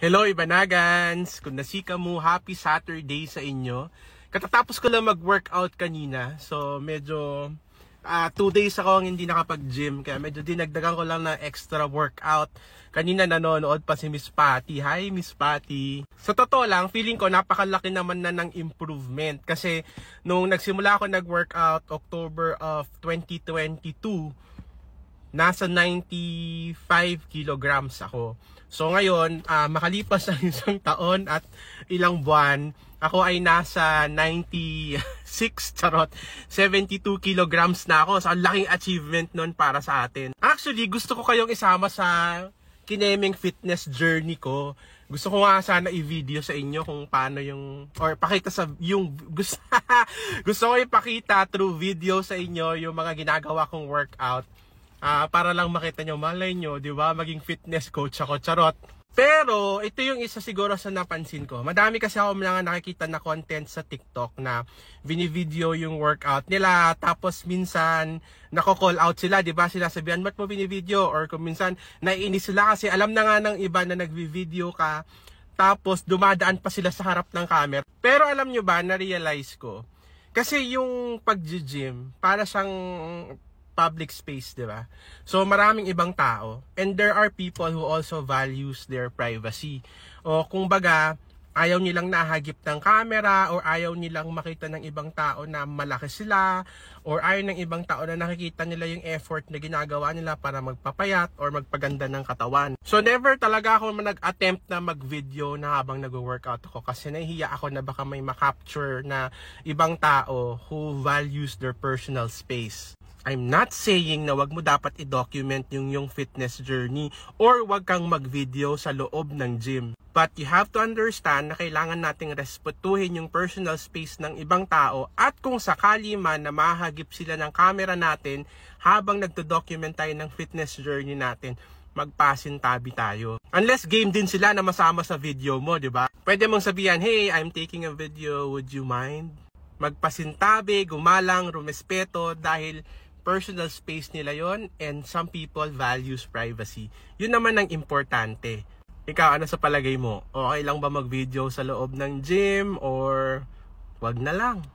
Hello Ibanagans! Kung nasika mo, happy Saturday sa inyo. Katatapos ko lang mag-workout kanina. So medyo 2 days ako ang hindi nakapag-gym. Kaya medyo dinagdagan ko lang ng extra workout. Kanina nanonood pa si Miss Patty. Hi Miss Patty! Sa totoo lang, feeling ko napakalaki naman na ng improvement. Kasi nung nagsimula ako nag-workout October of 2022, nasa 95 kilograms ako. So ngayon, makalipas ang isang taon at ilang buwan, ako ay nasa 96, 72 kilograms na ako. So ang laking achievement nun para sa atin. Actually, gusto ko kayong isama sa kineming fitness journey ko. Gusto ko nga sana i-video sa inyo kung paano yung, or pakita sa yung, gusto ko ipakita through video sa inyo yung mga ginagawa kong workout. Para lang makita nyo, malay nyo, di ba? Maging fitness coach ako, charot. Pero, ito yung isa siguro sa napansin ko. Madami kasi ako mga nakikita na content sa TikTok na binivideo yung workout nila. Tapos minsan, nako-call out sila, di ba? Sila sabihan, ba't mo binivideo? Or kung minsan, naiinis sila kasi alam na nga ng iba na nagvi-video ka. Tapos, dumadaan pa sila sa harap ng camera. Pero alam nyo ba, na-realize ko. Kasi yung pag-gym, para siyang public space, di ba? So maraming ibang tao, and there are people who also values their privacy. O kung baga, ayaw nilang nahagip ng camera, or ayaw nilang makita ng ibang tao na malaki sila, or ayaw ng ibang tao na nakikita nila yung effort na ginagawa nila para magpapayat or magpaganda ng katawan. So never talaga ako nag-attempt na mag-video na habang nag-workout ako kasi nahihiya ako na baka may makapture na ibang tao who values their personal space. I'm not saying na wag mo dapat i-document yung fitness journey or wag kang mag-video sa loob ng gym. But you have to understand na kailangan nating respetuhin yung personal space ng ibang tao at kung sakali man na mahagip sila ng camera natin habang nagdo-document tayo ng fitness journey natin, magpasintabi tayo. Unless game din sila na masama sa video mo, di ba? Pwede mong sabihan, hey, I'm taking a video, would you mind? Magpasintabi, gumalang, rumespeto dahil personal space nila yon, and some people values privacy. Yun naman ang importante. Ikaw, ano sa palagay mo? Okay lang ba mag-video sa loob ng gym or wag na lang?